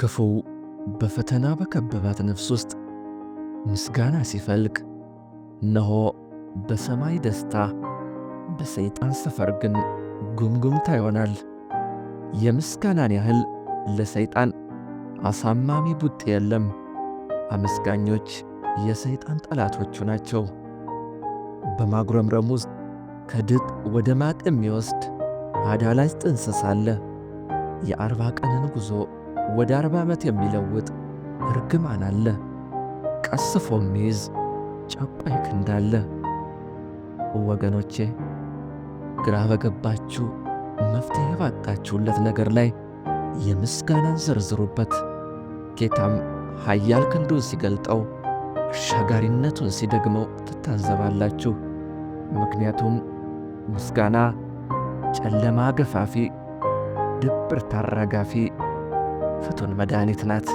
ክፉ በፈተና በከበባት ነፍስ ውስጥ ምስጋና ሲፈልቅ እነሆ በሰማይ ደስታ፣ በሰይጣን ሰፈር ግን ጉምጉምታ ይሆናል። የምስጋናን ያህል ለሰይጣን አሳማሚ ቡጤ የለም። አመስጋኞች የሰይጣን ጠላቶቹ ናቸው። በማጉረምረም ውስጥ ከድጥ ወደ ማጥ የሚወስድ አዳላጅ ጥንስስ አለ። የ40 ቀንን ጉዞ ወደ 40 ዓመት የሚለውጥ እርግማን አለ። ቀስፎ የሚይዝ ጨቋይ ክንድ አለ። ወገኖቼ፣ ግራ በገባችሁ መፍትሔ ባጣችሁለት ነገር ላይ የምስጋናን ዘርዝሩበት። ጌታም ኃያል ክንዱን ሲገልጠው፣ አሻጋሪነቱን ሲደግመው ትታዘባላችሁ። ምክንያቱም ምስጋና ጨለማ ገፋፊ፣ ድብርት አራጋፊ፣ ፍቱን መድኃኒት ናት።